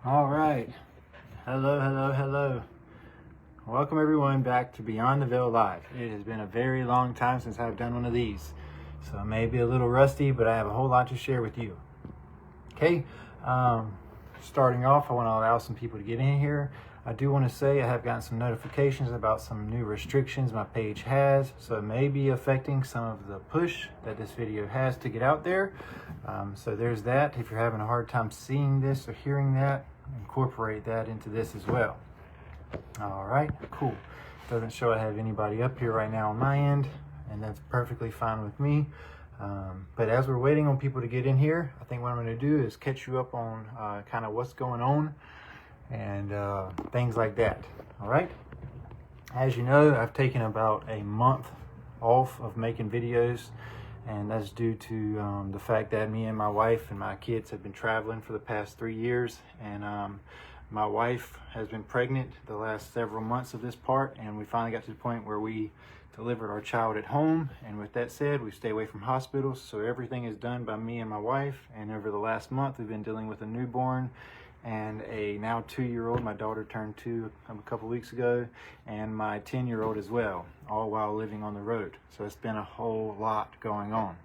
All right. Hello. Welcome everyone back to Beyond the Veil Live. It has been a very long time since I've done one of these. So I may be a little rusty, but I have a whole lot to share with you. Okay. Starting off, I want to allow some people to get in here. I do want to say I have gotten some notifications about some new restrictions my page has, so it may be affecting some of the push that this video has to get out there. So there's that. If you're having a hard time seeing this or hearing that, incorporate that into this as well. All right, cool. Doesn't show I have anybody up here right now on my end, and that's perfectly fine with me. But as we're waiting on people to get in here, I think what I'm going to do is catch you up on kind of what's going on and things like that. All right. As you know, I've taken about a month off of making videos, and that's due to the fact that me and my wife and my kids have been traveling for the past 3 years, and my wife has been pregnant the last several months of this part, and we finally got to the point where we delivered our child at home. And with that said, we stay away from hospitals, so everything is done by me and my wife. And over the last month, we've been dealing with a newborn and a now 2-year-old. My daughter turned 2 a couple weeks ago, and my 10-year-old as well, all while living on the road. So it's been a whole lot going on.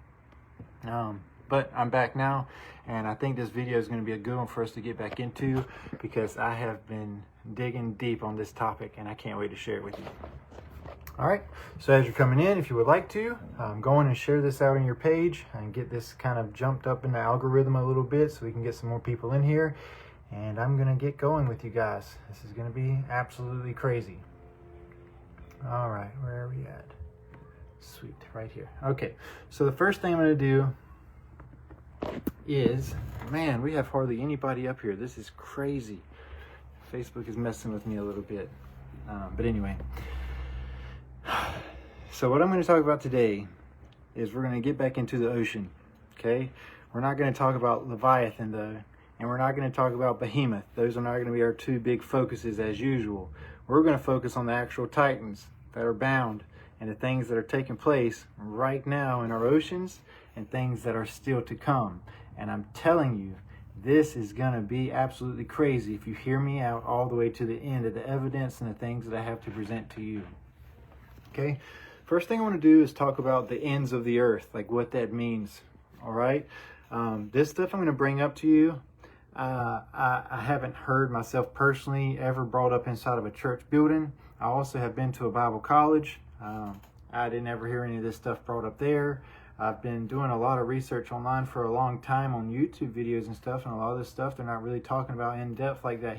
But I'm back now, and I think this video is going to be a good one for us to get back into, because I have been digging deep on this topic, and I can't wait to share it with you. All right, so as you're coming in, if you would like to, go in and share this out on your page and get this kind of jumped up in the algorithm a little bit so we can get some more people in here. And I'm going to get going with you guys. This is going to be absolutely crazy. All right, where are we at? Sweet, right here. Okay, so the first thing I'm going to do is, man, we have hardly anybody up here. This is crazy. Facebook is messing with me a little bit. But anyway. So what I'm going to talk about today is we're going to get back into the ocean, okay? We're not going to talk about leviathan, though, and we're not going to talk about behemoth. Those are not going to be our two big focuses as usual. We're going to focus on the actual titans that are bound and the things that are taking place right now in our oceans and things that are still to come. And I'm telling you, this is going to be absolutely crazy if you hear me out all the way to the end of the evidence and the things that I have to present to you. Okay, first thing I want to do is talk about the ends of the earth, like what that means. All right, this stuff I'm going to bring up to you, I haven't heard myself personally ever brought up inside of a church building. I also have been to a Bible college. I didn't ever hear any of this stuff brought up there. I've been doing a lot of research online for a long time on YouTube videos and stuff, and a lot of this stuff they're not really talking about in depth like that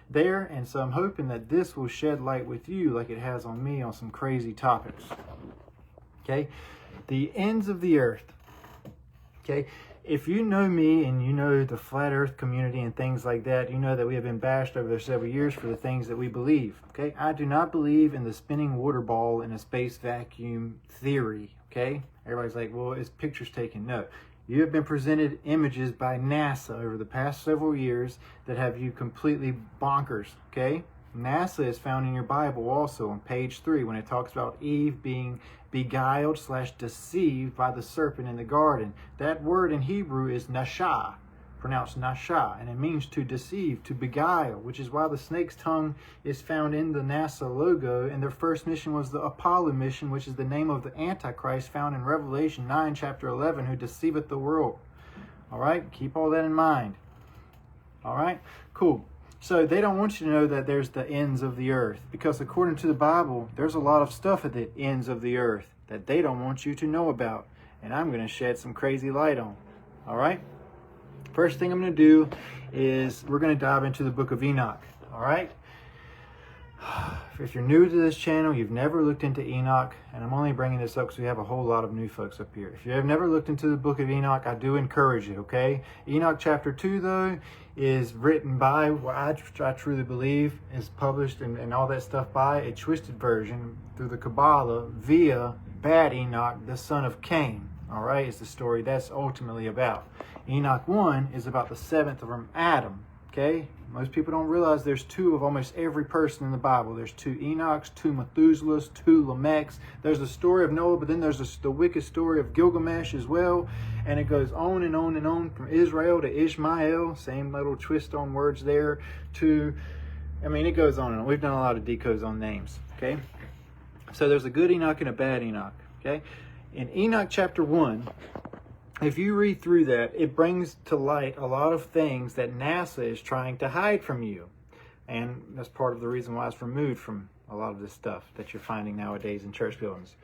there. And so I'm hoping that this will shed light with you like it has on me on some crazy topics. Okay, the ends of the earth. Okay, if you know me and you know the flat earth community and things like that, you know that we have been bashed over several years for the things that we believe. Okay, I do not believe in the spinning water ball in a space vacuum theory. Okay, everybody's like, well, it's pictures taken. No, you have been presented images by NASA over the past several years that have you completely bonkers. Okay, NASA is found in your Bible also on page 3 when it talks about Eve being beguiled / deceived by the serpent in the garden. That word in Hebrew is nasha, pronounced nasha, and it means to deceive, to beguile, which is why the snake's tongue is found in the NASA logo. And their first mission was the Apollo mission, which is the name of the Antichrist found in Revelation 9, chapter 11, who deceiveth the world. All right, keep all that in mind. All right, cool. So they don't want you to know that there's the ends of the earth, because according to the Bible, there's a lot of stuff at the ends of the earth that they don't want you to know about. And I'm going to shed some crazy light on. All right. First thing I'm going to do is we're going to dive into the book of Enoch. All right. If you're new to this channel, you've never looked into Enoch, and I'm only bringing this up because we have a whole lot of new folks up here. If you have never looked into the book of Enoch, I do encourage you, okay? Enoch chapter 2, though, is written by, what I truly believe is published and all that stuff by a twisted version through the Kabbalah via bad Enoch, the son of Cain. All right, is the story that's ultimately about. Enoch 1 is about the seventh from Adam. Okay? Most people don't realize there's two of almost every person in the Bible. There's two Enochs, two Methuselahs, two Lamechs. There's the story of Noah, but then there's the wicked story of Gilgamesh as well. And it goes on and on and on from Israel to Ishmael. Same little twist on words there. To, I mean, it goes on and on. We've done a lot of decodes on names. Okay? So there's a good Enoch and a bad Enoch. Okay? In Enoch chapter 1, if you read through that, it brings to light a lot of things that NASA is trying to hide from you. And that's part of the reason why it's removed from a lot of this stuff that you're finding nowadays in church buildings.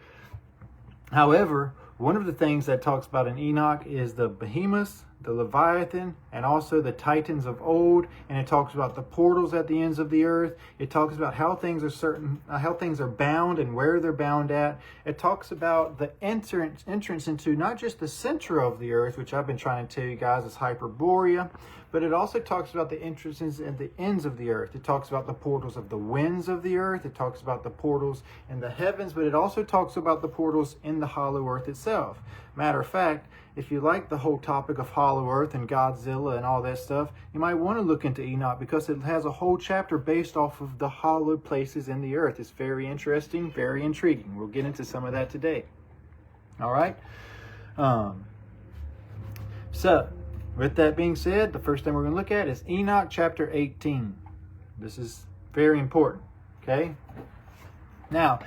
However, one of the things that talks about in Enoch is the behemoth, the leviathan, and also the titans of old. And it talks about the portals at the ends of the earth. It talks about how things are bound and where they're bound at. It talks about the entrance into not just the center of the earth, which I've been trying to tell you guys is Hyperborea, but it also talks about the entrances at the ends of the earth. It talks about the portals of the winds of the earth. It talks about the portals in the heavens, but it also talks about the portals in the hollow earth itself. Matter of fact, if you like the whole topic of hollow earth and Godzilla and all that stuff, you might want to look into Enoch because it has a whole chapter based off of the hollow places in the earth. It's very interesting, very intriguing. We'll get into some of that today. All right? So, with that being said, the first thing we're going to look at is Enoch chapter 18. This is very important, okay? Now,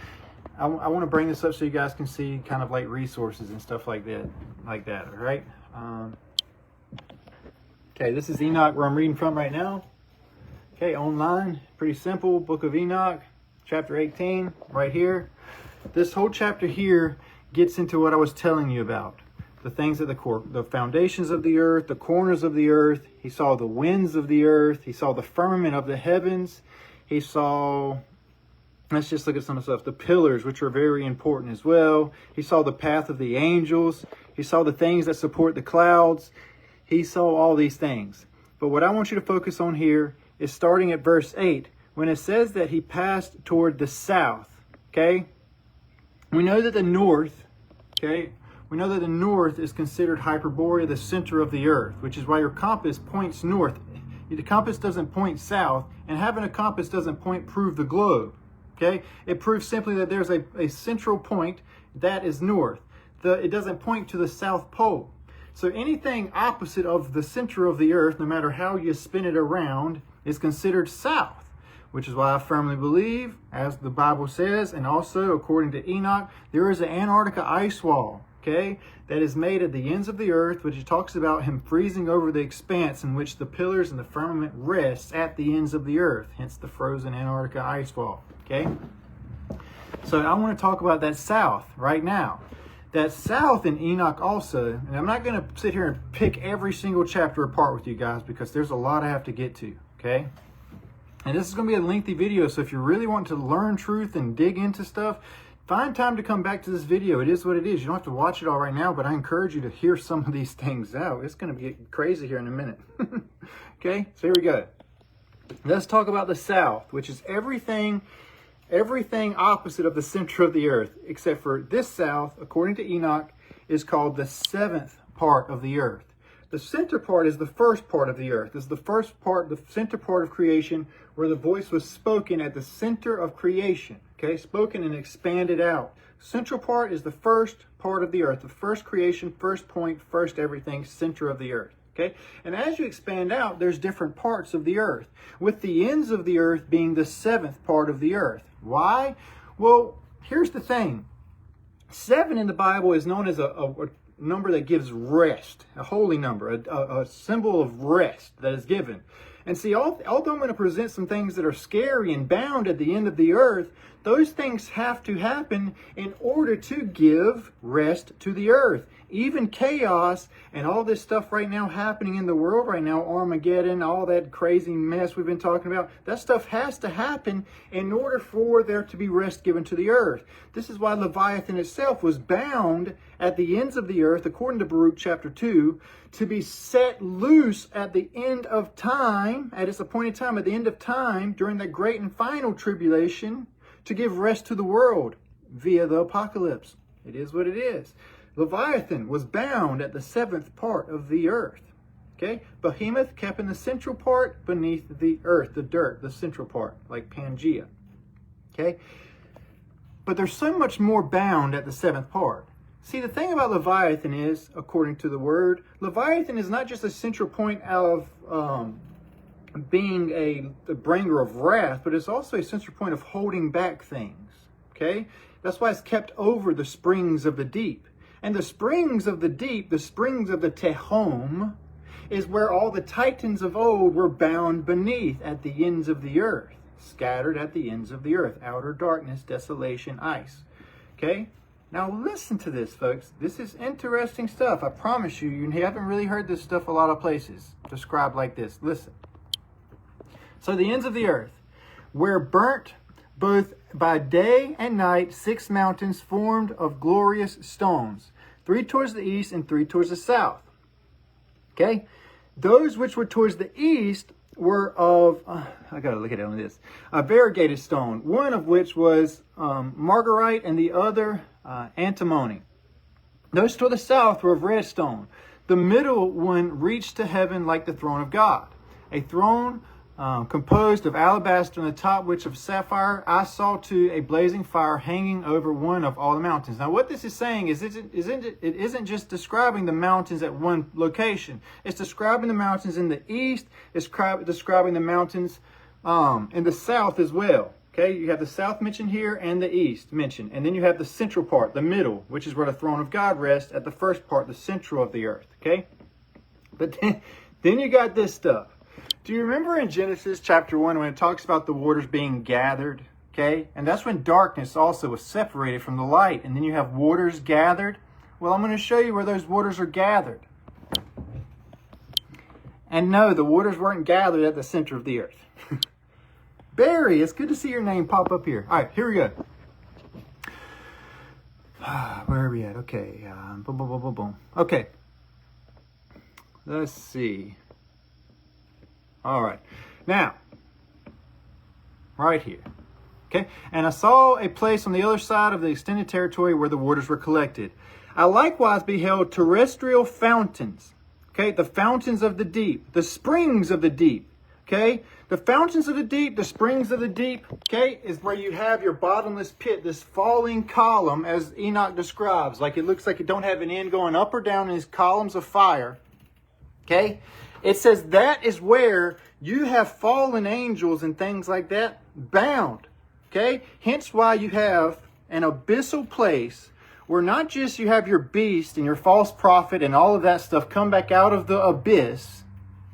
I want to bring this up so you guys can see kind of like resources and stuff like that, all right? Okay, this is Enoch where I'm reading from right now. Okay, online, pretty simple, Book of Enoch, chapter 18, right here. This whole chapter here gets into what I was telling you about. The things at the core, the foundations of the earth, the corners of the earth. He saw the winds of the earth. He saw the firmament of the heavens. He saw, let's just look at some of the stuff. The pillars, which are very important as well. He saw the path of the angels. He saw the things that support the clouds. He saw all these things. But what I want you to focus on here is starting at verse 8, when it says that he passed toward the south. Okay? We know that the north, okay? We know that the north is considered Hyperborea, the center of the earth, which is why your compass points north. The compass doesn't point south, and having a compass doesn't prove the globe. Okay? It proves simply that there's a central point that is north. It doesn't point to the South Pole. So anything opposite of the center of the earth, no matter how you spin it around, is considered south, which is why I firmly believe, as the Bible says, and also according to Enoch, there is an Antarctica ice wall. Okay, that is made at the ends of the earth, which talks about him freezing over the expanse in which the pillars and the firmament rests at the ends of the earth, hence the frozen Antarctica ice wall. Okay, so I want to talk about that south right now. That south in Enoch also, and I'm not going to sit here and pick every single chapter apart with you guys because there's a lot I have to get to. Okay, and this is going to be a lengthy video, so if you really want to learn truth and dig into stuff, find time to come back to this video. It is what it is. You don't have to watch it all right now, but I encourage you to hear some of these things out. It's going to get crazy here in a minute. Okay, so here we go. Let's talk about the south, which is everything opposite of the center of the earth, except for this south, according to Enoch, is called the seventh part of the earth. The center part is the first part of the earth. This is the first part, the center part of creation, where the voice was spoken at the center of creation. Okay, spoken and expanded out. Central part is the first part of the earth, the first creation, first point, first everything, center of the earth. Okay, and as you expand out, there's different parts of the earth, with the ends of the earth being the seventh part of the earth. Why? Well, here's the thing. 7 in the Bible is known as a number that gives rest, a holy number, a symbol of rest that is given. And see, although I'm going to present some things that are scary and bound at the end of the earth, those things have to happen in order to give rest to the earth. Even chaos and all this stuff right now happening in the world right now, Armageddon, all that crazy mess we've been talking about, that stuff has to happen in order for there to be rest given to the earth. This is why Leviathan itself was bound at the ends of the earth, according to Baruch chapter 2, to be set loose at the end of time, at its appointed time, at the end of time, during the great and final tribulation, to give rest to the world via the apocalypse. It is what it is. Leviathan was bound at the seventh part of the earth. Okay, behemoth kept in the central part beneath the earth, the dirt, the central part, like Pangea. Okay, but there's so much more bound at the seventh part. See, the thing about Leviathan is, according to the word, Leviathan is not just a central point of being the bringer of wrath, but it's also a central point of holding back things. Okay, that's why it's kept over the springs of the deep. And the springs of the deep, the springs of the Tehom, is where all the titans of old were bound beneath at the ends of the earth, scattered at the ends of the earth, outer darkness, desolation, ice. Okay? Now listen to this, folks. This is interesting stuff. I promise you, you haven't really heard this stuff a lot of places described like this. Listen. So the ends of the earth, where burnt both by day and night 6 mountains formed of glorious stones, 3 towards the east and 3 towards the south. Okay? Those which were towards the east were of, I gotta look at it on this, a variegated stone, one of which was margarite and the other antimony. Those toward the south were of red stone. The middle one reached to heaven like the throne of God. A throne composed of alabaster, on the top which of sapphire. I saw too a blazing fire hanging over one of all the mountains. Now what this is saying is it isn't just describing the mountains at one location. It's describing the mountains in the east. It's describing the mountains in the south as well. Okay, you have the south mentioned here and the east mentioned. And then you have the central part, the middle, which is where the throne of God rests at the first part, the central of the earth. Okay, but then you got this stuff. Do you remember in Genesis chapter 1 when it talks about the waters being gathered? Okay, and that's when darkness also was separated from the light. And then you have waters gathered. Well, I'm going to show you where those waters are gathered. And no, the waters weren't gathered at the center of the earth. Barry, it's good to see your name pop up here. All right, here we go. Where are we at? Okay, boom, boom, boom, boom, boom. Okay, let's see. All right, now, right here, okay? And I saw a place on the other side of the extended territory where the waters were collected. I likewise beheld terrestrial fountains, okay? The fountains of the deep, the springs of the deep, okay? The fountains of the deep, the springs of the deep, okay, is where you have your bottomless pit, this falling column, as Enoch describes. Like it looks like it don't have an end going up or down in these columns of fire, okay? It says that is where you have fallen angels and things like that bound. Okay? Hence why you have an abyssal place where not just you have your beast and your false prophet and all of that stuff come back out of the abyss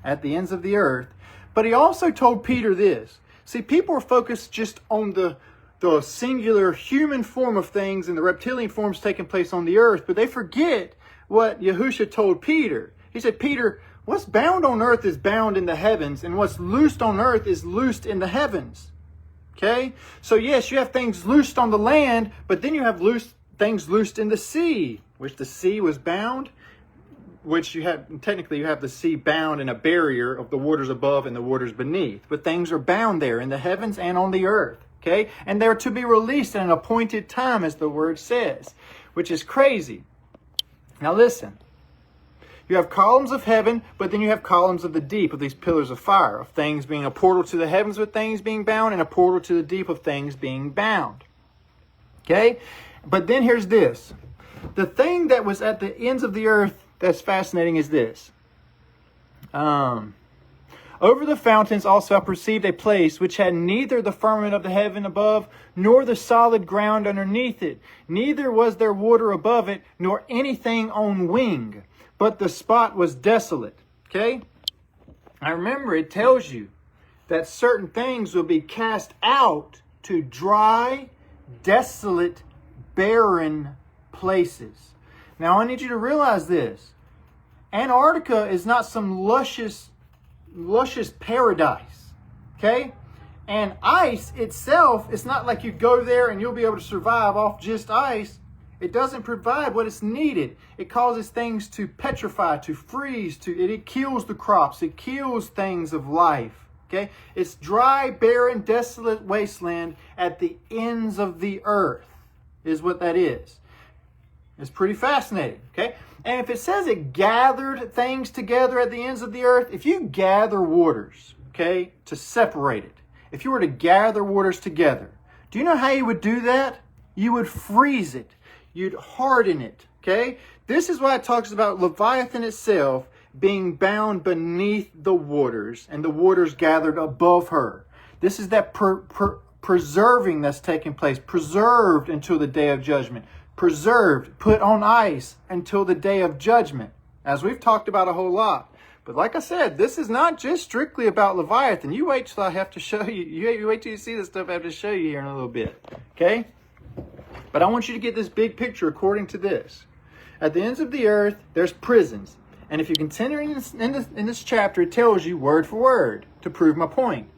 at the ends of the earth, but he also told Peter this. See, people are focused just on the singular human form of things and the reptilian forms taking place on the earth, but they forget what Yahusha told Peter. He said, Peter, what's bound on earth is bound in the heavens, and what's loosed on earth is loosed in the heavens. Okay? So yes, you have things loosed on the land, but then you have things loosed in the sea, which the sea was bound, which technically you have the sea bound in a barrier of the waters above and the waters beneath. But things are bound there in the heavens and on the earth. Okay? And they're to be released at an appointed time, as the word says, which is crazy. Now listen. You have columns of heaven, but then you have columns of the deep, of these pillars of fire, of things being a portal to the heavens with things being bound, and a portal to the deep of things being bound. Okay? But then here's this. The thing that was at the ends of the earth that's fascinating is this. Over the fountains also I perceived a place which had neither the firmament of the heaven above, nor the solid ground underneath it. Neither was there water above it, nor anything on wing. But the spot was desolate. Okay? I remember it tells you that certain things will be cast out to dry, desolate, barren places. Now I need you to realize this. Antarctica is not some luscious paradise. Okay? And ice itself, it's not like you go there and you'll be able to survive off just ice. It doesn't provide what is needed. It causes things to petrify, to freeze, it kills the crops. It kills things of life. Okay? It's dry, barren, desolate wasteland at the ends of the earth is what that is. It's pretty fascinating, okay? And if it says it gathered things together at the ends of the earth, if you gather waters, okay, to separate it, if you were to gather waters together, do you know how you would do that? You would freeze it. You'd harden it, okay? This is why it talks about Leviathan itself being bound beneath the waters and the waters gathered above her. This is that preserving that's taking place, preserved until the day of judgment, preserved, put on ice until the day of judgment, as we've talked about a whole lot. But like I said, this is not just strictly about Leviathan. You wait till I have to show you. You wait till you see this stuff I have to show you here in a little bit, okay? But I want you to get this big picture according to this. At the ends of the earth, there's prisons. And if you continue in this chapter, it tells you word for word to prove my point.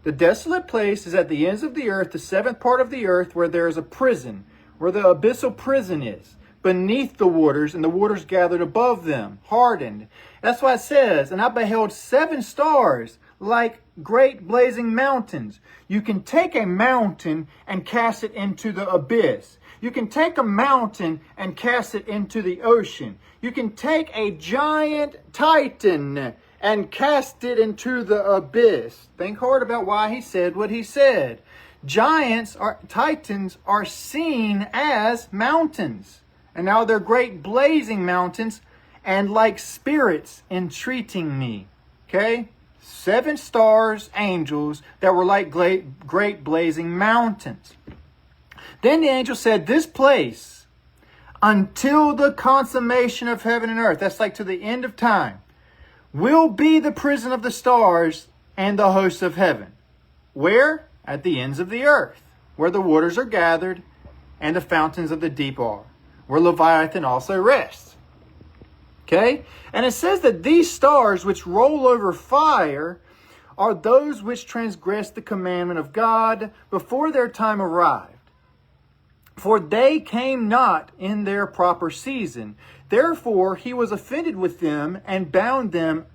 The desolate place is at the ends of the earth, the seventh part of the earth, where there is a prison, where the abyssal prison is, beneath the waters, and the waters gathered above them, hardened. That's why it says, and I beheld 7 stars, like great blazing mountains. You can take a mountain and cast it into the abyss. You can take a mountain and cast it into the ocean. You can take a giant titan and cast it into the abyss. Think hard about why he said what he said. Titans are seen as mountains. And now they're great blazing mountains and like spirits entreating me. Okay? 7 stars, angels, that were like great blazing mountains. Then the angel said, this place, until the consummation of heaven and earth, that's like to the end of time, will be the prison of the stars and the hosts of heaven. Where? At the ends of the earth, where the waters are gathered and the fountains of the deep are, where Leviathan also rests. Okay? And it says that these stars which roll over fire are those which transgress the commandment of God before their time arrived. For they came not in their proper season. Therefore, he was offended with them and bound them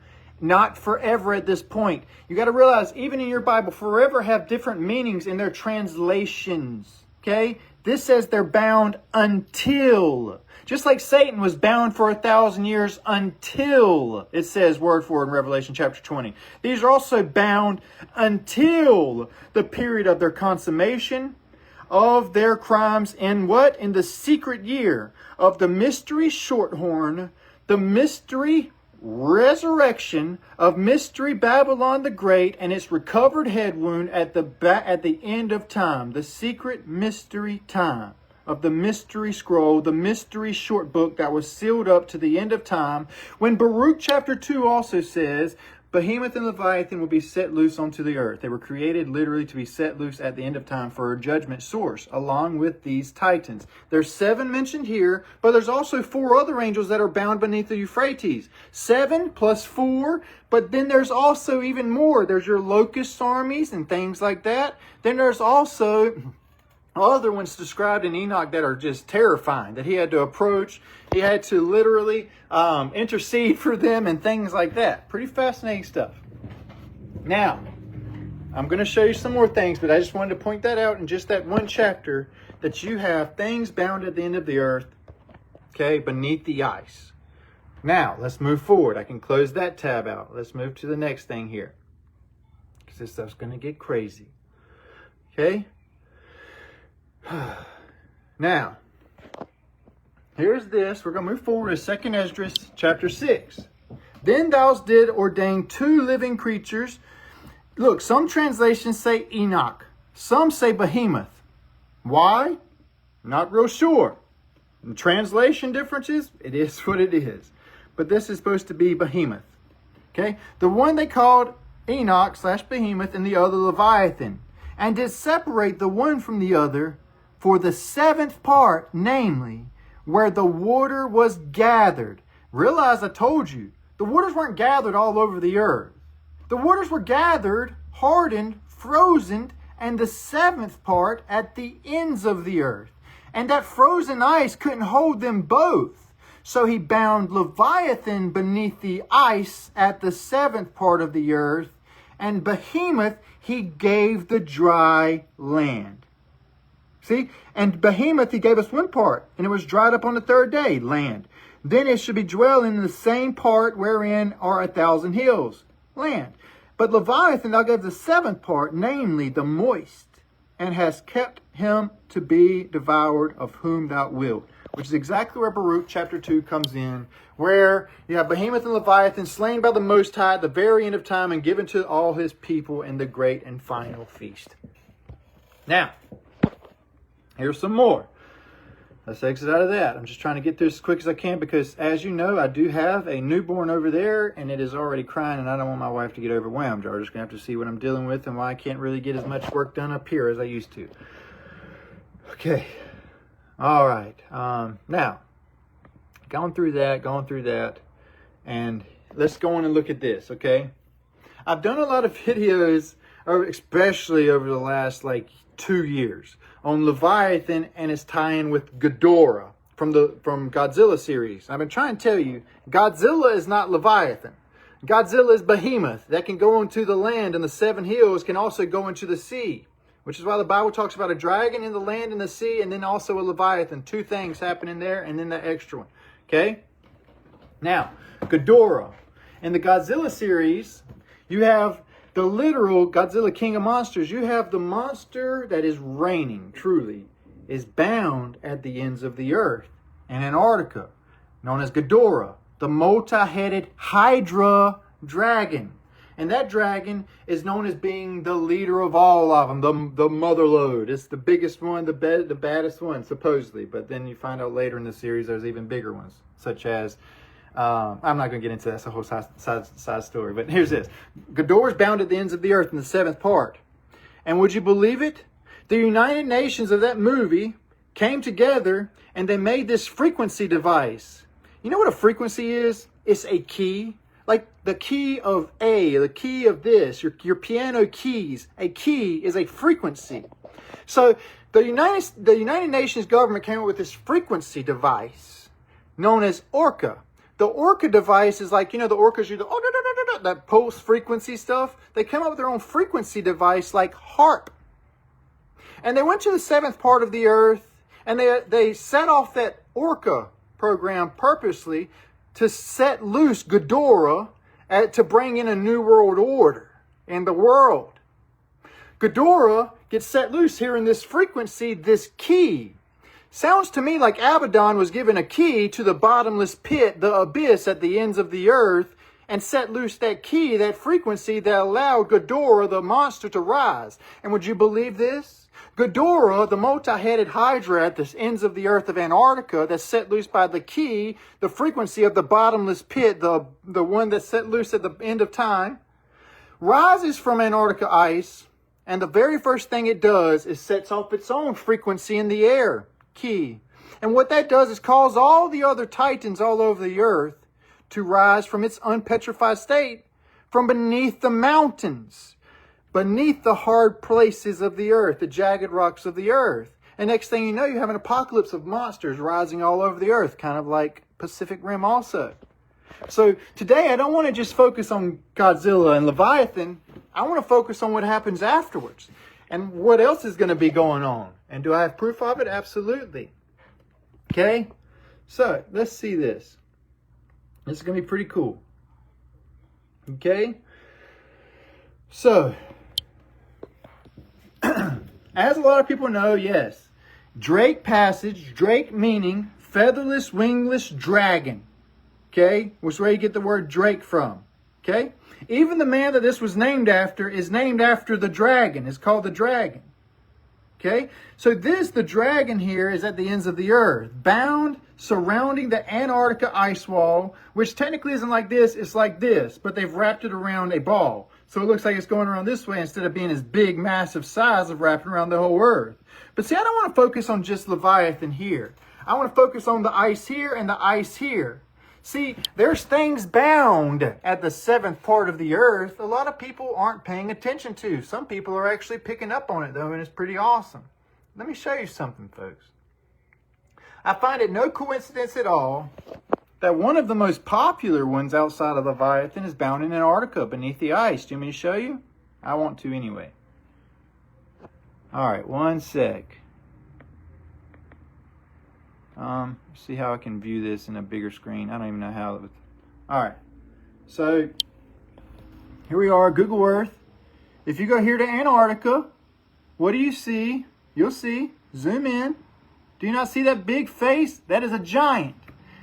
not forever at this point. You got to realize, even in your Bible, forever have different meanings in their translations. Okay? This says they're bound until. Just like Satan was bound for 1,000 years until, it says word for it in Revelation chapter 20. These are also bound until the period of their consummation of their crimes in what? In the secret year of the mystery shorthorn, the mystery resurrection of mystery Babylon the Great and its recovered head wound at the end of time, the secret mystery time of the mystery scroll, the mystery short book that was sealed up to the end of time, when Baruch chapter 2 also says, Behemoth and Leviathan will be set loose onto the earth. They were created literally to be set loose at the end of time for a judgment source, along with these titans. There's 7 mentioned here, but there's also 4 other angels that are bound beneath the Euphrates. 7 plus 4, but then there's also even more. There's your locust armies and things like that. Then there's also other ones described in Enoch that are just terrifying, that he had to approach. He had to literally intercede for them and things like that. Pretty fascinating stuff. Now, I'm going to show you some more things, but I just wanted to point that out in just that one chapter, that you have things bound at the end of the earth, okay, beneath the ice. Now, let's move forward. I can close that tab out. Let's move to the next thing here, because this stuff's going to get crazy. Okay? Now, here's this. We're going to move forward to 2 Esdras chapter 6. Then thou did ordain 2 living creatures. Look, some translations say Enoch. Some say behemoth. Why? Not real sure. In translation differences, it is what it is. But this is supposed to be behemoth. Okay? The one they called Enoch / behemoth and the other Leviathan. And did separate the one from the other for the 7th part, namely, where the water was gathered. Realize I told you, the waters weren't gathered all over the earth. The waters were gathered, hardened, frozen, and the 7th part at the ends of the earth. And that frozen ice couldn't hold them both. So he bound Leviathan beneath the ice at the 7th part of the earth, and Behemoth he gave the dry land. See? And behemoth, he gave us one part, and it was dried up on the third day, land. Then it should be dwelling in the same part wherein are 1,000 hills, land. But Leviathan thou gave the seventh part, namely the moist, and hast kept him to be devoured of whom thou wilt. Which is exactly where Baruch chapter 2 comes in, where you have Behemoth and Leviathan slain by the Most High at the very end of time and given to all his people in the great and final feast. Now, here's some more. Let's exit out of that. I'm just trying to get through as quick as I can because, as you know, I do have a newborn over there, and it is already crying, and I don't want my wife to get overwhelmed. You're just going to have to see what I'm dealing with and why I can't really get as much work done up here as I used to. Okay. All right. Now, going through that, and let's go on and look at this, okay? I've done a lot of videos, especially over the last, 2 years, on Leviathan and its tie-in with Ghidorah from Godzilla series. I've been trying to tell you, Godzilla is not Leviathan. Godzilla is behemoth that can go into the land, and the seven hills can also go into the sea. Which is why the Bible talks about a dragon in the land and the sea, and then also a Leviathan. Two things happening there, and then the extra one. Okay? Now, Ghidorah. In the Godzilla series, you have the literal Godzilla King of Monsters. You have the monster that is reigning, truly, is bound at the ends of the earth in Antarctica, known as Ghidorah, the multi-headed Hydra dragon. And that dragon is known as being the leader of all of them, the mother lode. It's the biggest one, the baddest one, supposedly. But then you find out later in the series there's even bigger ones, such as, I'm not going to get into that. That's a whole side story. But here's this. Ghidorah is bound at the ends of the earth in the seventh part. And would you believe it? The United Nations of that movie came together and they made this frequency device. You know what a frequency is? It's a key. Like the key of A, the key of this, your piano keys. A key is a frequency. So the United Nations government came up with this frequency device known as Orca. The Orca device is like, the orcas do that pulse frequency stuff. They came up with their own frequency device like HARP. And they went to the seventh part of the earth and they set off that Orca program purposely to set loose Ghidorah to bring in a new world order in the world. Ghidorah gets set loose here in this frequency, this key. Sounds to me like Abaddon was given a key to the bottomless pit, the abyss at the ends of the earth, and set loose that key, that frequency that allowed Ghidorah, the monster, to rise. And would you believe this? Ghidorah, the multi-headed Hydra at the ends of the earth of Antarctica, that's set loose by the key, the frequency of the bottomless pit, the one that's set loose at the end of time, rises from Antarctica ice, and the very first thing it does is sets off its own frequency in the air, key. And what that does is cause all the other titans all over the earth to rise from its unpetrified state from beneath the mountains, beneath the hard places of the earth, the jagged rocks of the earth. And next thing you know, you have an apocalypse of monsters rising all over the earth, kind of like Pacific Rim also. So today I don't want to just focus on Godzilla and Leviathan. I want to focus on what happens afterwards and what else is going to be going on. And do I have proof of it? Absolutely. Okay? So let's see this. This is going to be pretty cool. Okay? So, as a lot of people know, yes, Drake passage, Drake meaning featherless, wingless dragon. Okay? Which is where you get the word Drake from. Okay? Even the man that this was named after is named after the dragon. It's called the dragon. Okay? So the dragon here is at the ends of the earth, bound, surrounding the Antarctica ice wall, which technically isn't like this, it's like this, but they've wrapped it around a ball. So it looks like it's going around this way instead of being this big, massive size of wrapping around the whole earth. But see, I don't want to focus on just Leviathan here. I want to focus on the ice here and the ice here. See, there's things bound at the seventh part of the earth a lot of people aren't paying attention to. Some people are actually picking up on it, though, and it's pretty awesome. Let me show you something, folks. I find it no coincidence at all that one of the most popular ones outside of Leviathan is bound in Antarctica beneath the ice. Do you want me to show you? I want to anyway. All right, one sec. See how I can view this in a bigger screen. I don't even know how it was. All right. So here we are, Google Earth. If you go here to Antarctica, what do you see? You'll see, zoom in. Do you not see that big face? That is a giant.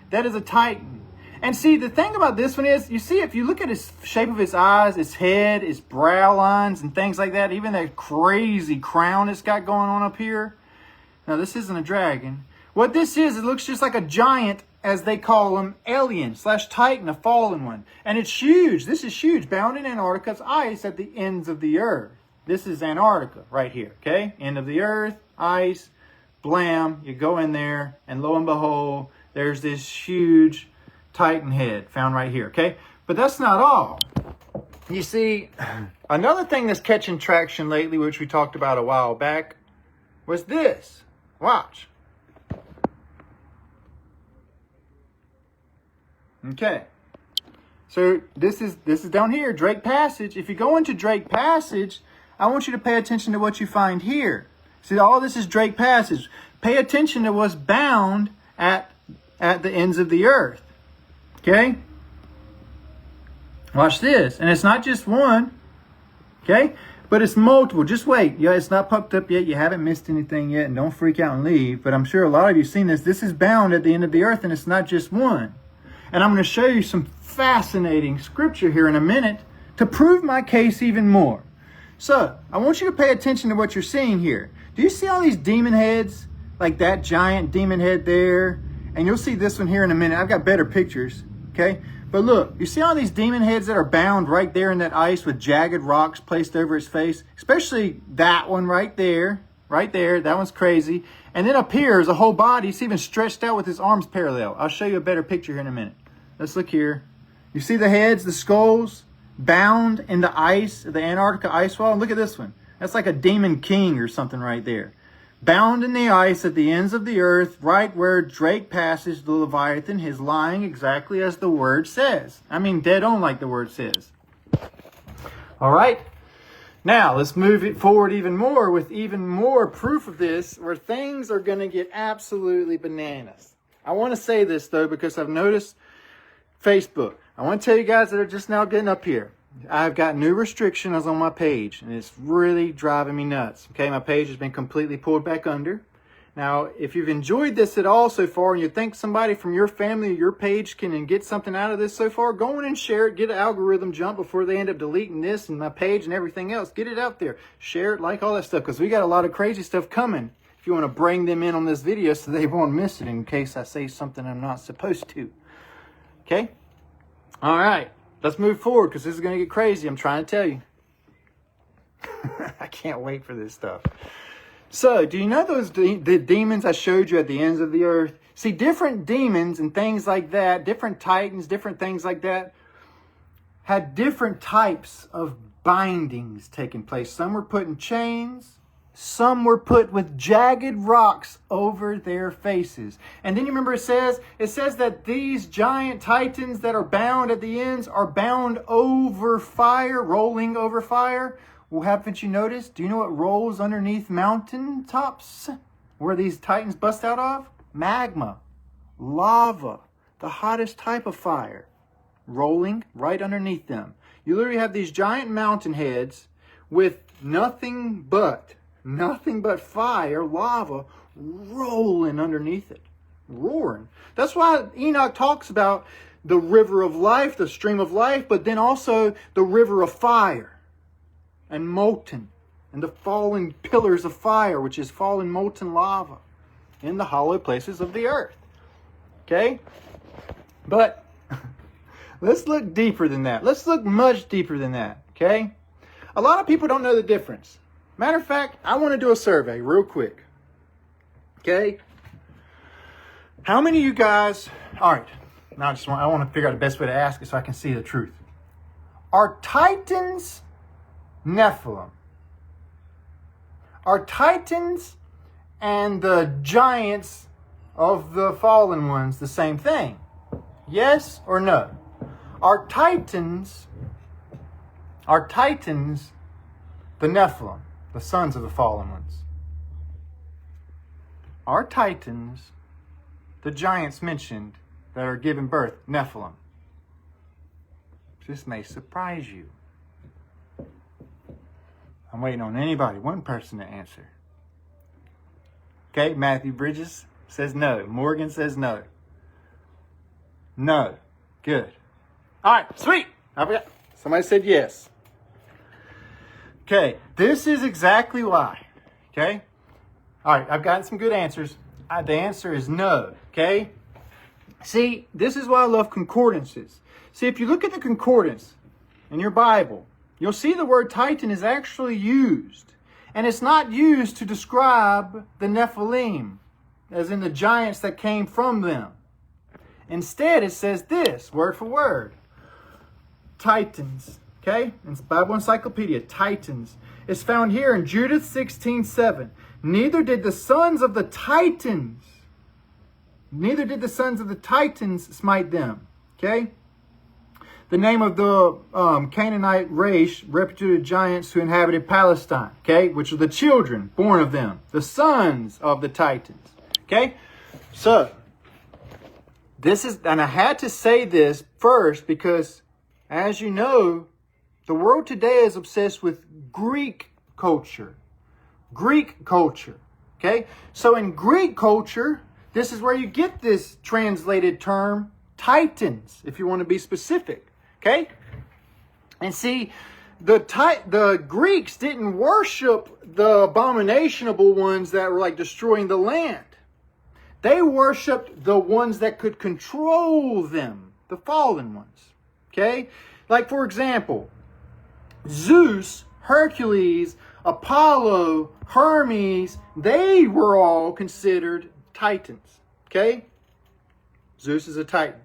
That is a titan. And see, the thing about this one is, you see, if you look at his shape of his eyes, his head, his brow lines, and things like that, even that crazy crown it's got going on up here. Now, this isn't a dragon. What this is, it looks just like a giant, as they call him, alien / titan, a fallen one. And it's huge. This is huge, bound in Antarctica's ice at the ends of the earth. This is Antarctica right here, okay? End of the earth, ice, blam, you go in there, and lo and behold, there's this huge titan head found right here, okay? But that's not all. You see, another thing that's catching traction lately, which we talked about a while back, was this. Watch. Okay. So this is down here, Drake Passage. If you go into Drake Passage, I want you to pay attention to what you find here. See, all this is Drake Passage. Pay attention to what's bound at the ends of the earth. Okay? Watch this. And it's not just one. Okay? But it's multiple. Just wait. Yeah, it's not popped up yet. You haven't missed anything yet. And don't freak out and leave. But I'm sure a lot of you have seen this. This is bound at the end of the earth, and it's not just one. And I'm going to show you some fascinating scripture here in a minute to prove my case even more. So, I want you to pay attention to what you're seeing here. Do you see all these demon heads? Like that giant demon head there? And you'll see this one here in a minute. I've got better pictures. Okay? But look, you see all these demon heads that are bound right there in that ice with jagged rocks placed over its face? Especially that one right there. Right there. That one's crazy. And then up here is a whole body. It's even stretched out with his arms parallel. I'll show you a better picture here in a minute. Let's look here. You see the heads, the skulls, bound in the ice, the Antarctica ice wall? And look at this one. That's like a demon king or something right there. Bound in the ice at the ends of the earth, right where Drake Passage, the Leviathan, is lying exactly as the word says. I mean, dead on like the word says. All right. Now, let's move it forward even more with even more proof of this, where things are going to get absolutely bananas. I want to say this, though, because I've noticed Facebook. I want to tell you guys that are just now getting up here. I've got new restrictions on my page, and it's really driving me nuts. Okay, my page has been completely pulled back under. Now, if you've enjoyed this at all so far, and you think somebody from your family or your page can get something out of this so far, go in and share it. Get an algorithm jump before they end up deleting this and my page and everything else. Get it out there. Share it, like all that stuff, because we got a lot of crazy stuff coming. If you want to bring them in on this video so they won't miss it in case I say something I'm not supposed to. Okay? All right. Let's move forward because this is going to get crazy. I'm trying to tell you. I can't wait for this stuff. So, do you know those the demons I showed you at the ends of the earth? See, different demons and things like that, different titans, different things like that, had different types of bindings taking place. Some were put in chains. Some were put with jagged rocks over their faces. And then you remember it says that these giant titans that are bound at the ends are bound over fire, rolling over fire. Well, haven't you noticed? Do you know what rolls underneath mountain tops? Where these titans bust out of? Magma, lava, the hottest type of fire, rolling right underneath them. You literally have these giant mountain heads with nothing but fire, lava, rolling underneath it. Roaring. That's why Enoch talks about the river of life, the stream of life, but then also the river of fire and molten, and the fallen pillars of fire, which is fallen molten lava in the hollow places of the earth. Okay? But let's look deeper than that. Let's look much deeper than that. Okay? A lot of people don't know the difference. Matter of fact, I want to do a survey real quick. Okay? How many of you guys... All right. Now I want to figure out the best way to ask it so I can see the truth. Are Titans Nephilim? Are Titans and the giants of the fallen ones the same thing? Yes or no? Are Titans the Nephilim, the sons of the fallen ones? Are Titans the giants mentioned that are giving birth? Nephilim. This may surprise you. I'm waiting on anybody, one person to answer. Okay, Matthew Bridges says no. Morgan says no. No. Good. All right, sweet. Somebody said yes. Okay, this is exactly why. Okay? All right, I've gotten some good answers. The answer is no. Okay? See, this is why I love concordances. See, if you look at the concordance in your Bible, you'll see the word Titan is actually used. And it's not used to describe the Nephilim, as in the giants that came from them. Instead, it says this, word for word. Titans. Okay? It's Bible Encyclopedia. Titans. It's found here in Judith 16:7. Neither did the sons of the Titans smite them. Okay? The name of the Canaanite race reputed giants who inhabited Palestine. Okay? Which are the children born of them. The sons of the Titans. Okay? So, this is, and I had to say this first because, as you know, the world today is obsessed with Greek culture. Greek culture. Okay? So in Greek culture, this is where you get this translated term, Titans, if you want to be specific. Okay? And see, the Greeks didn't worship the abominable ones that were like destroying the land. They worshipped the ones that could control them, the fallen ones. Okay? Like, for example, Zeus, Hercules, Apollo, Hermes, they were all considered Titans. Okay? Zeus is a Titan.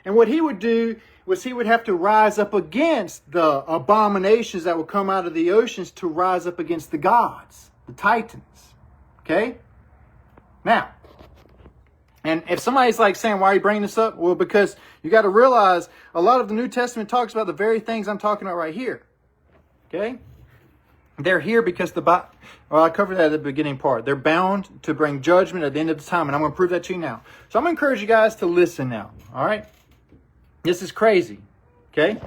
And what he would do was he would have to rise up against the abominations that would come out of the oceans to rise up against the gods, the Titans. Okay? Now, and if somebody's like saying, why are you bringing this up? Well, because you got to realize a lot of the New Testament talks about the very things I'm talking about right here. Okay? They're here because I covered that at the beginning part. They're bound to bring judgment at the end of the time, and I'm going to prove that to you now. So I'm going to encourage you guys to listen now. All right? This is crazy. Okay?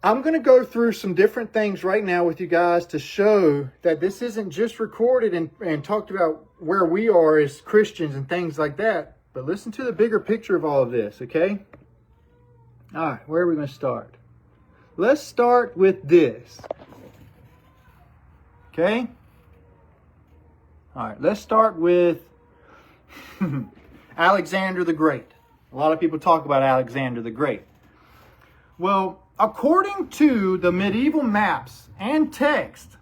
I'm going to go through some different things right now with you guys to show that this isn't just recorded and talked about where we are as Christians and things like that. But listen to the bigger picture of all of this, okay? All right, where are we going to start? Let's start with this. Okay? All right, let's start with Alexander the Great. A lot of people talk about Alexander the Great. Well, according to the medieval maps and text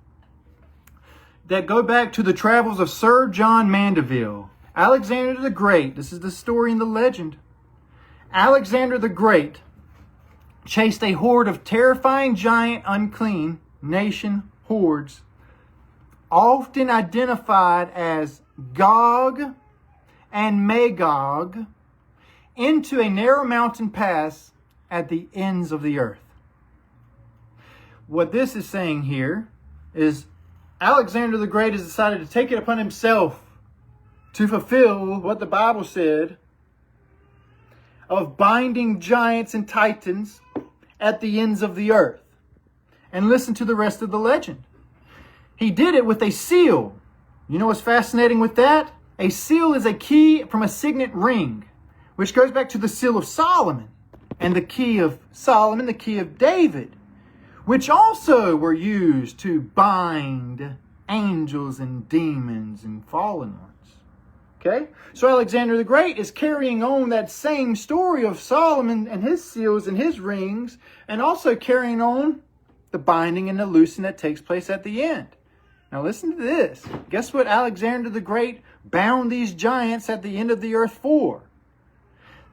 that go back to the travels of Sir John Mandeville, Alexander the Great, this is the story and the legend, Alexander the Great chased a horde of terrifying giant unclean nation hordes, often identified as Gog and Magog, into a narrow mountain pass at the ends of the earth. What this is saying here is Alexander the Great has decided to take it upon himself to fulfill what the Bible said of binding giants and titans at the ends of the earth. And listen to the rest of the legend. He did it with a seal. You know what's fascinating with that? A seal is a key from a signet ring, which goes back to the seal of Solomon. And the key of Solomon, the key of David, which also were used to bind angels and demons and fallen ones. Okay? So Alexander the Great is carrying on that same story of Solomon and his seals and his rings, and also carrying on the binding and the loosing that takes place at the end. Now listen to this. Guess what Alexander the Great bound these giants at the end of the earth for?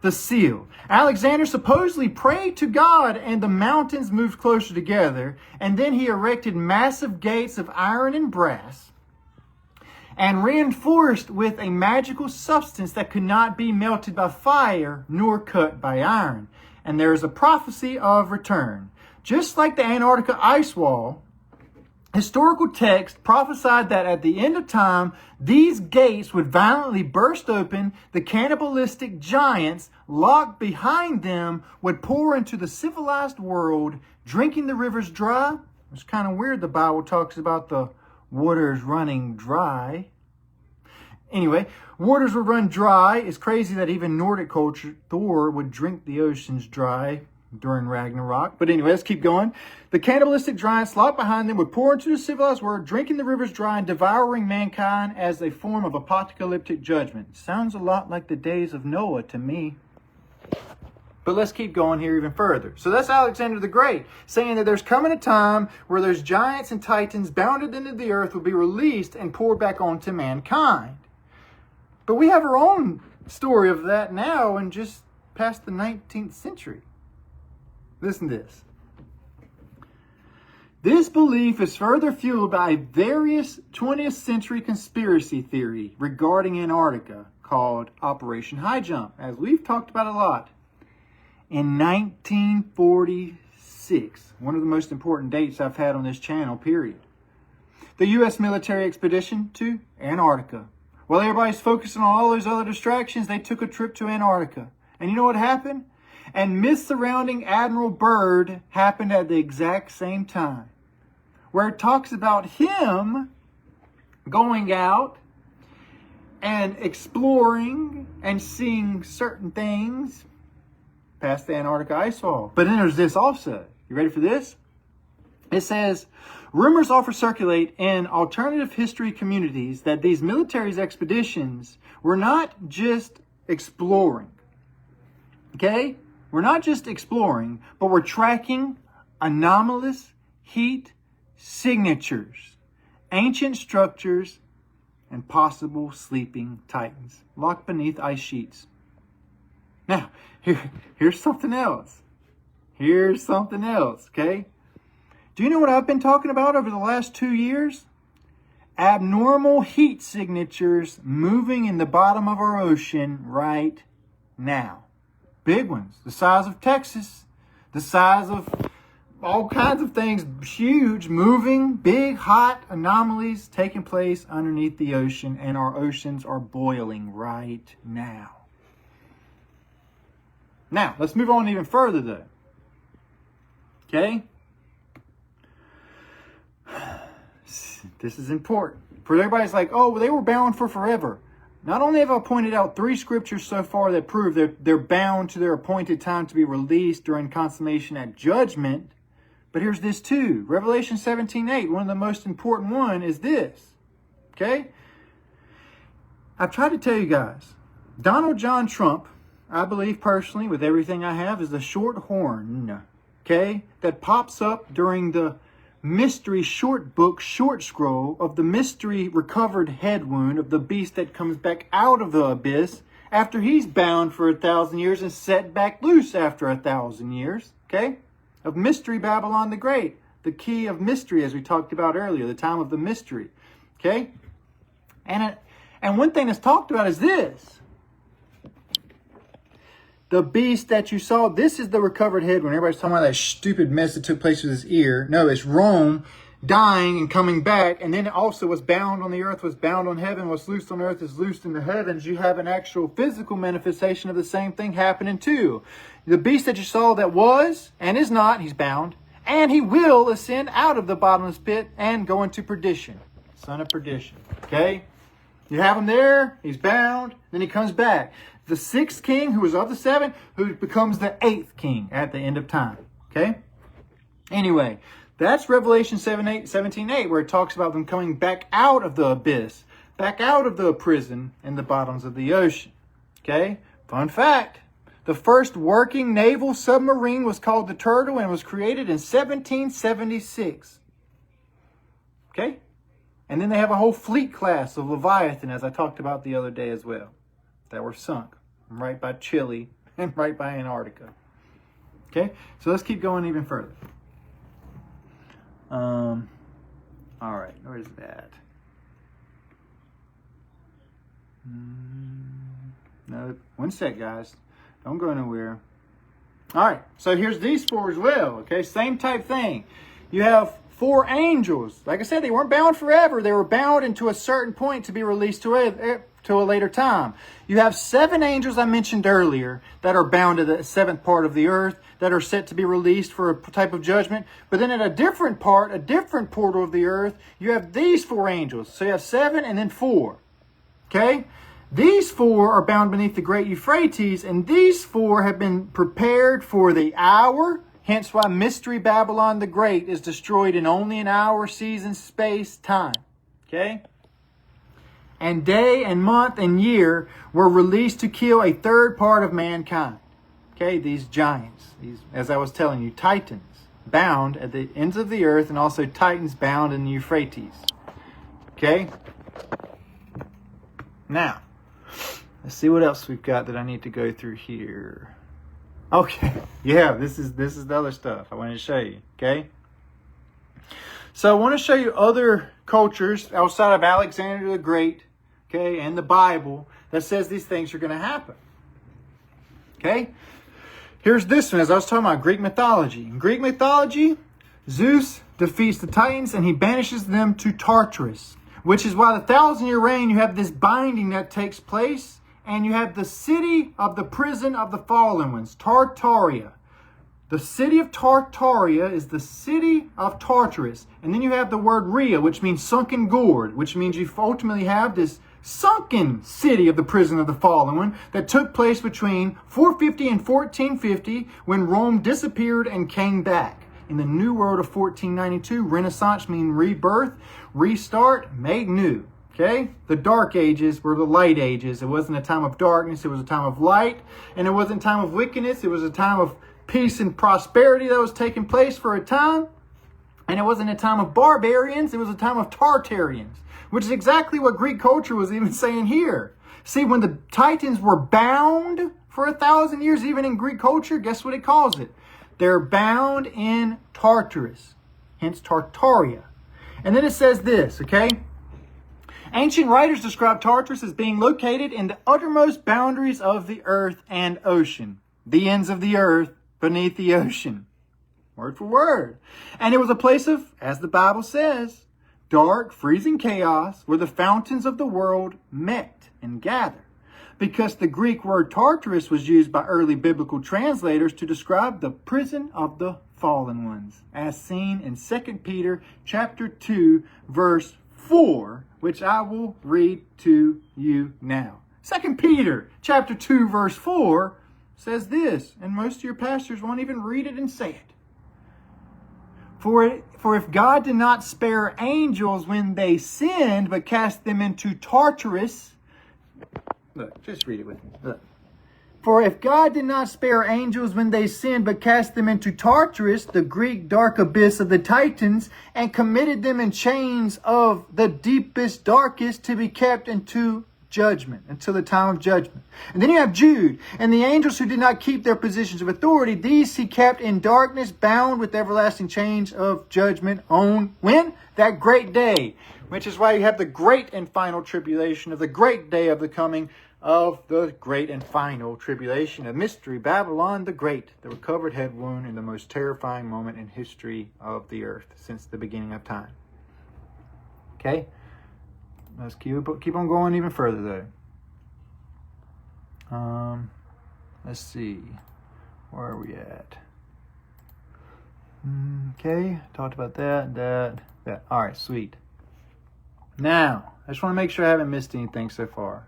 The seal. Alexander supposedly prayed to God and the mountains moved closer together, and then he erected massive gates of iron and brass and reinforced with a magical substance that could not be melted by fire nor cut by iron. And there is a prophecy of return. Just like the Antarctica ice wall, historical text prophesied that at the end of time, these gates would violently burst open, the cannibalistic giants locked behind them would pour into the civilized world, drinking the rivers dry. It's kind of weird the Bible talks about the waters running dry. Anyway, waters would run dry. It's crazy that even Nordic culture, Thor would drink the oceans dry during Ragnarok. But anyway, let's keep going. The cannibalistic giants locked behind them would pour into the civilized world, drinking the rivers dry and devouring mankind as a form of apocalyptic judgment. Sounds a lot like the days of Noah to me. But let's keep going here even further. So that's Alexander the Great saying that there's coming a time where those giants and titans bounded into the earth will be released and poured back onto mankind. But we have our own story of that now and just past the 19th century. Listen to this. This belief is further fueled by various 20th century conspiracy theory regarding Antarctica called Operation High Jump, as we've talked about a lot. In 1946, one of the most important dates I've had on this channel, period. The U.S. military expedition to Antarctica. While everybody's focusing on all those other distractions, they took a trip to Antarctica. And you know what happened? And myths surrounding Admiral Byrd happened at the exact same time, where it talks about him going out and exploring and seeing certain things past the Antarctica ice wall. But then there's this also. You ready for this? It says, rumors often circulate in alternative history communities that these military expeditions were not just exploring. Okay? We're not just exploring, but we're tracking anomalous heat signatures, ancient structures, and possible sleeping titans locked beneath ice sheets. Now, here's something else. Here's something else, okay? Do you know what I've been talking about over the last 2 years? Abnormal heat signatures moving in the bottom of our ocean right now. Big ones, the size of Texas, the size of all kinds of things, huge, moving, big, hot anomalies taking place underneath the ocean, and our oceans are boiling right now. Now, let's move on even further though. Okay? This is important. For everybody's like, oh, well, they were bound for forever. Not only have I pointed out 3 scriptures so far that prove that they're bound to their appointed time to be released during consummation at judgment, but here's this too. Revelation 17:8, one of the most important one is this. Okay? I've tried to tell you guys, Donald John Trump, I believe personally, with everything I have, is the short horn, okay, that pops up during the mystery short book, short scroll of the mystery recovered head wound of the beast that comes back out of the abyss after he's bound for 1,000 years and set back loose after 1,000 years, okay? Of Mystery Babylon the Great, the key of mystery, as we talked about earlier, the time of the mystery, okay? And one thing that's talked about is this. The beast that you saw, this is the recovered head when everybody's talking about that stupid mess that took place with his ear. No, it's Rome dying and coming back. And then also what's bound on the earth was bound on heaven. What's loosed on earth is loosed in the heavens. You have an actual physical manifestation of the same thing happening too. The beast that you saw that was and is not, he's bound. And he will ascend out of the bottomless pit and go into perdition. Son of perdition. Okay? You have him there. He's bound. Then he comes back. The 6th king, who was of the 7, who becomes the 8th king at the end of time. Okay? Anyway, that's Revelation 17:8, where it talks about them coming back out of the abyss, back out of the prison in the bottoms of the ocean. Okay? Fun fact. The first working naval submarine was called the Turtle and was created in 1776. Okay? And then they have a whole fleet class of Leviathan, as I talked about the other day as well, that were sunk right by Chile and right by Antarctica. Okay, so let's keep going even further. All right, where's that? No, one sec, guys. Don't go nowhere. All right, so here's these 4 as well. Okay, same type thing. You have 4 angels. Like I said, they weren't bound forever. They were bound into a certain point to be released to a later time. You have 7 angels I mentioned earlier that are bound to the 7th part of the earth that are set to be released for a type of judgment. But then at a different part, a different portal of the earth, you have these 4 angels. So you have 7 and then 4. Okay? These 4 are bound beneath the great Euphrates, and these 4 have been prepared for the hour. Hence why Mystery Babylon the Great is destroyed in only an hour, season, space, time. Okay? And day and month and year were released to kill a third part of mankind. Okay, these giants, these, as I was telling you, titans bound at the ends of the earth, and also titans bound in the Euphrates. Okay? Now, let's see what else we've got that I need to go through here. Okay, yeah, this is the other stuff I wanted to show you. Okay? So I want to show you other cultures outside of Alexander the Great, okay, and the Bible that says these things are going to happen. Okay? Here's this one, as I was talking about Greek mythology. In Greek mythology, Zeus defeats the Titans and he banishes them to Tartarus, which is why the 1,000-year reign, you have this binding that takes place, and you have the city of the prison of the fallen ones, Tartaria. The city of Tartaria is the city of Tartarus. And then you have the word Rhea, which means sunken gourd, which means you ultimately have this sunken city of the prison of the fallen one that took place between 450 and 1450 when Rome disappeared and came back. In the New World of 1492, Renaissance means rebirth, restart, made new. Okay? The Dark Ages were the Light Ages. It wasn't a time of darkness, it was a time of light. And it wasn't a time of wickedness, it was a time of peace and prosperity that was taking place for a time. And it wasn't a time of barbarians, it was a time of Tartarians, which is exactly what Greek culture was even saying here. See, when the Titans were bound for 1,000 years, even in Greek culture, guess what it calls it? They're bound in Tartarus, hence Tartaria. And then it says this, okay? Ancient writers describe Tartarus as being located in the uttermost boundaries of the earth and ocean. The ends of the earth beneath the ocean. Word for word. And it was a place of, as the Bible says, dark, freezing chaos where the fountains of the world met and gathered. Because the Greek word Tartarus was used by early biblical translators to describe the prison of the fallen ones, as seen in 2 Peter chapter 2, verse 4, which I will read to you now. 2 Peter chapter 2, verse 4 says this, and most of your pastors won't even read it and say it. For if God did not spare angels when they sinned, but cast them into Tartarus. Look, just read it with me. Look. For if God did not spare angels when they sinned, but cast them into Tartarus, the Greek dark abyss of the Titans, and committed them in chains of the deepest, darkest, to be kept into judgment, until the time of judgment. And then you have Jude. And the angels who did not keep their positions of authority, these he kept in darkness, bound with everlasting chains of judgment on when? That great day. Which is why you have the great and final tribulation of the great day of the coming of the great and final tribulation of Mystery Babylon the Great, the recovered head wound and the most terrifying moment in history of the earth since the beginning of time. Okay? Let's keep on going even further though. Let's see. Where are we at? Okay, talked about that. All right, sweet. Now, I just want to make sure I haven't missed anything so far.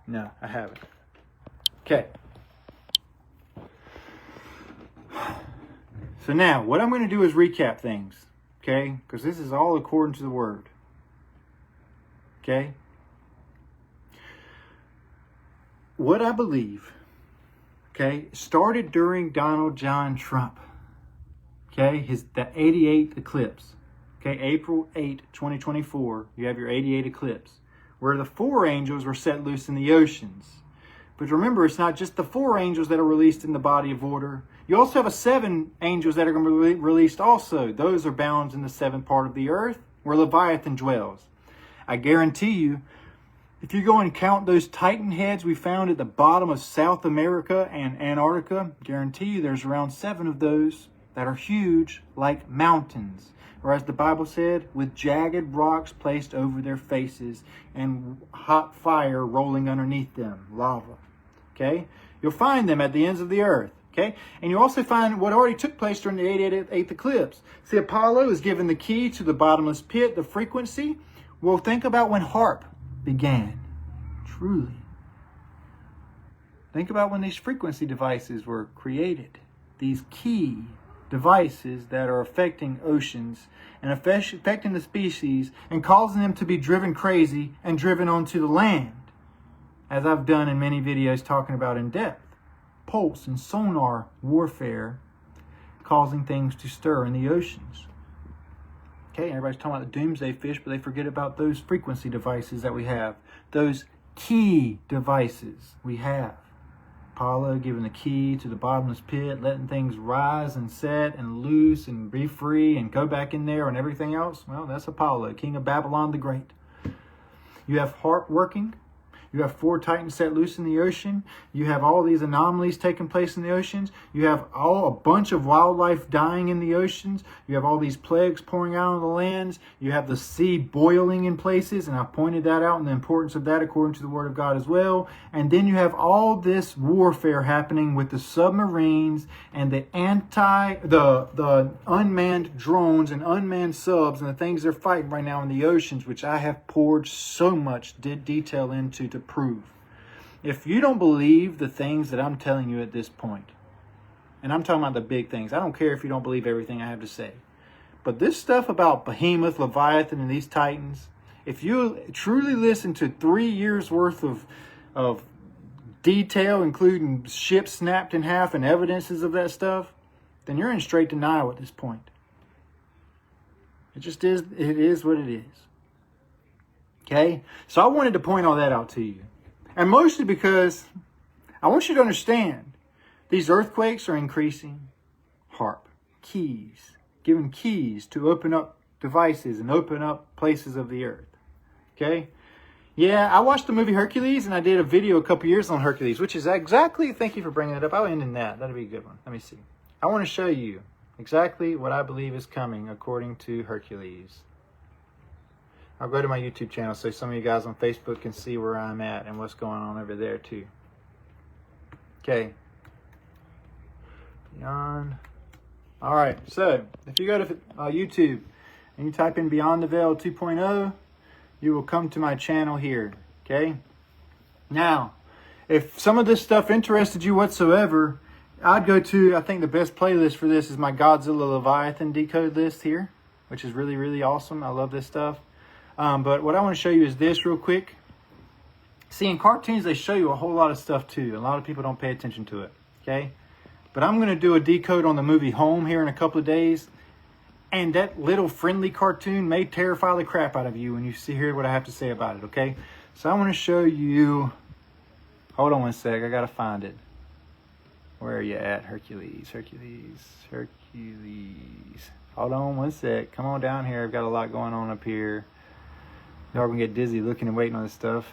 No, I haven't. Okay. So now, what I'm going to do is recap things. Okay? Because this is all according to the Word. Okay? What I believe, okay, started during Donald John Trump. Okay? The 88 eclipse. Okay, April 8, 2024, you have your 88 eclipse, where the 4 angels were set loose in the oceans. But remember, it's not just the 4 angels that are released in the body of order. You also have 7 angels that are going to be released also. Those are bound in the 7th part of the earth, where Leviathan dwells. I guarantee you, if you go and count those Titan heads we found at the bottom of South America and Antarctica, guarantee you there's around 7 of those that are huge like mountains, or as the Bible said, with jagged rocks placed over their faces and hot fire rolling underneath them, lava. Okay? You'll find them at the ends of the earth. Okay? And you also find what already took place during the 88th eclipse. See, Apollo is given the key to the bottomless pit, the frequency. Well, think about when HARP began. Truly. Think about when these frequency devices were created. These key devices that are affecting oceans and affecting the species and causing them to be driven crazy and driven onto the land. As I've done in many videos talking about in depth. Pulse and sonar warfare causing things to stir in the oceans. Okay, everybody's talking about the doomsday fish, but they forget about those frequency devices that we have. Those key devices we have. Apollo giving the key to the bottomless pit, letting things rise and set and loose and be free and go back in there and everything else. Well, that's Apollo, king of Babylon the Great. You have HARP working. You have 4 titans set loose in the ocean. You have all these anomalies taking place in the oceans. You have a bunch of wildlife dying in the oceans. You have all these plagues pouring out on the lands. You have the sea boiling in places, and I pointed that out and the importance of that according to the Word of God as well. And then you have all this warfare happening with the submarines and the unmanned drones and unmanned subs and the things they're fighting right now in the oceans, which I have poured so much detail into to prove. If you don't believe the things that I'm telling you at this point, and I'm talking about the big things, I don't care if you don't believe everything I have to say, but this stuff about behemoth, leviathan, and these titans, if you truly listen to 3 years worth of detail, including ships snapped in half and evidences of that stuff, then you're in straight denial at this point. It just is. It is what it is. Okay? So I wanted to point all that out to you. And mostly because I want you to understand these earthquakes are increasing. HARP. Keys. Given keys to open up devices and open up places of the earth. Okay? Yeah, I watched the movie Hercules and I did a video a couple years on Hercules, which is exactly, thank you for bringing it up. I'll end in that. That'll be a good one. Let me see. I want to show you exactly what I believe is coming according to Hercules. I'll go to my YouTube channel so some of you guys on Facebook can see where I'm at and what's going on over there too. Okay. Beyond. All right. So if you go to YouTube and you type in Beyond the Veil 2.0, you will come to my channel here. Okay. Now, if some of this stuff interested you whatsoever, I'd go to, I think the best playlist for this is my Godzilla Leviathan decode list here, which is really, really awesome. I love this stuff. But what I want to show you is this real quick. See, in cartoons, they show you a whole lot of stuff too. A lot of people don't pay attention to it. Okay? But I'm going to do a decode on the movie Home here in a couple of days. And that little friendly cartoon may terrify the crap out of you when you hear what I have to say about it. Okay? So I want to show you. Hold on one sec. I got to find it. Where are you at? Hercules. Hold on one sec. Come on down here. I've got a lot going on up here. Y'all gonna get dizzy looking and waiting on this stuff.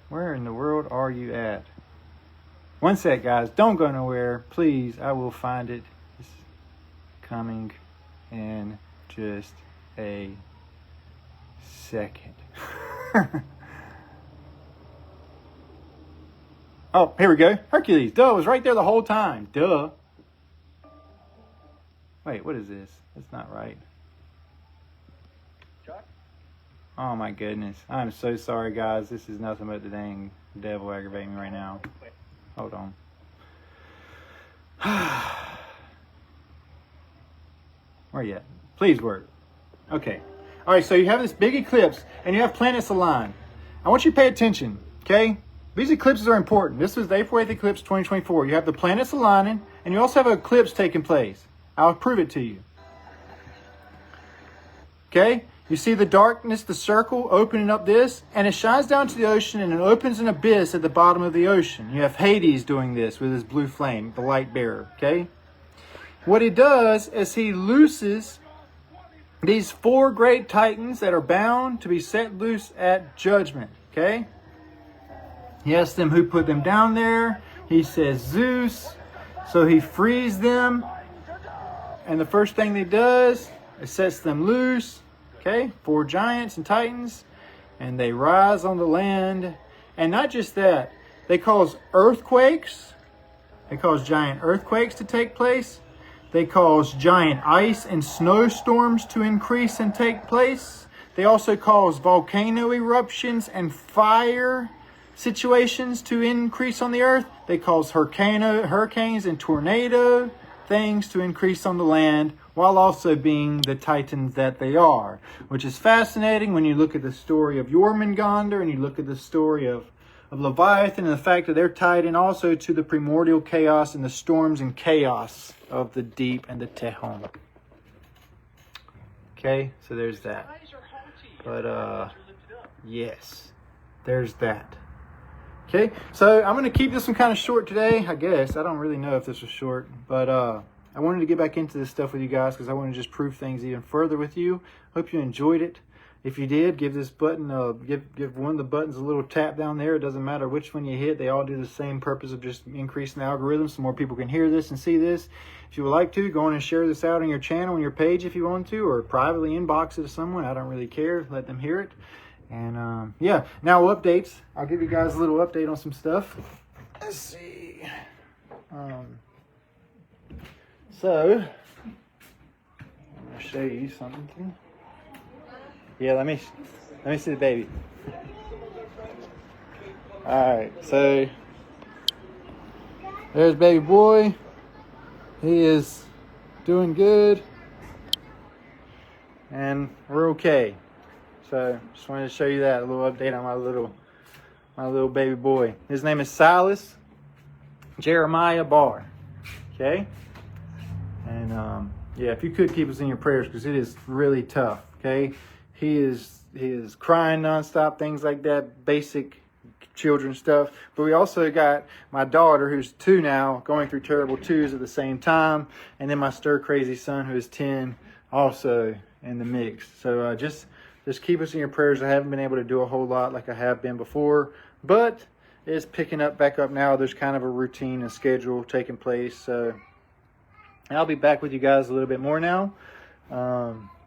Where in the world are you at? One sec, guys. Don't go nowhere. Please, I will find it. It's coming in just a second. Oh, here we go. Hercules. Duh, it was right there the whole time. Duh. Wait, what is this? That's not right. Oh my goodness. I'm so sorry, guys. This is nothing but the dang devil aggravating me right now. Hold on. Where are you at? Please work. Okay. All right, so you have this big eclipse and you have planets aligned. I want you to pay attention, okay? These eclipses are important. This was the April 8th eclipse 2024. You have the planets aligning and you also have an eclipse taking place. I'll prove it to you. Okay? You see the darkness, the circle opening up this, and it shines down to the ocean and it opens an abyss at the bottom of the ocean. You have Hades doing this with his blue flame, the light bearer, okay? What he does is he looses these 4 great titans that are bound to be set loose at judgment, okay? He asks them who put them down there. He says Zeus, So he frees them, and the first thing he does, it sets them loose. Okay, 4 giants and titans, and they rise on the land. And not just that, they cause earthquakes. They cause giant earthquakes to take place. They cause giant ice and snowstorms to increase and take place. They also cause volcano eruptions and fire situations to increase on the earth. They cause hurricanes and tornado things to increase on the land, while also being the titans that they are. Which is fascinating when you look at the story of Jormungandr and you look at the story of Leviathan, and the fact that they're tied in also to the primordial chaos and the storms and chaos of the deep and the Tehom. Okay, so there's that. But yes, there's that. Okay, so I'm going to keep this one kind of short today, I guess. I don't really know if this was short, but I wanted to get back into this stuff with you guys because I want to just prove things even further with you. Hope you enjoyed it. If you did, give this button, give one of the buttons a little tap down there. It doesn't matter which one you hit. They all do the same purpose of just increasing the algorithm so more people can hear this and see this. If you would like to, go on and share this out on your channel, on your page if you want to, or privately inbox it to someone. I don't really care. Let them hear it. And yeah, now updates. I'll give you guys a little update on some stuff. Let's see. So, I'm going to show you something. Yeah, let me see the baby. Alright, so there's baby boy. He is doing good. And we're okay. So just wanted to show you that, a little update on my little baby boy. His name is Silas Jeremiah Barr. Okay? And yeah, if you could keep us in your prayers, because it is really tough. Okay? He is crying nonstop, things like that, basic children stuff. But we also got my daughter, who's 2 now, going through terrible 2s at the same time. And then my stir-crazy son, who is 10, also in the mix. So just keep us in your prayers. I haven't been able to do a whole lot like I have been before. But it's picking back up now. There's kind of a routine and schedule taking place. So I'll be back with you guys a little bit more now.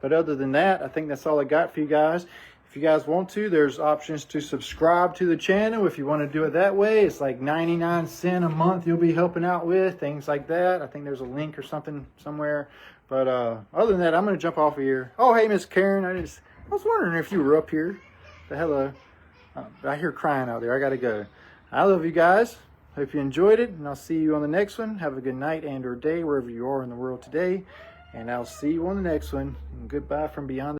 But other than that, I think that's all I got for you guys. If you guys want to, there's options to subscribe to the channel. If you want to do it that way, it's like 99 cents a month you'll be helping out with, things like that. I think there's a link or something somewhere. But other than that, I'm going to jump off of here. Oh, hey, Miss Karen. I was wondering if you were up here. But hello. I hear crying out there. I got to go. I love you guys. Hope you enjoyed it. And I'll see you on the next one. Have a good night and or day wherever you are in the world today. And I'll see you on the next one. And goodbye from beyond.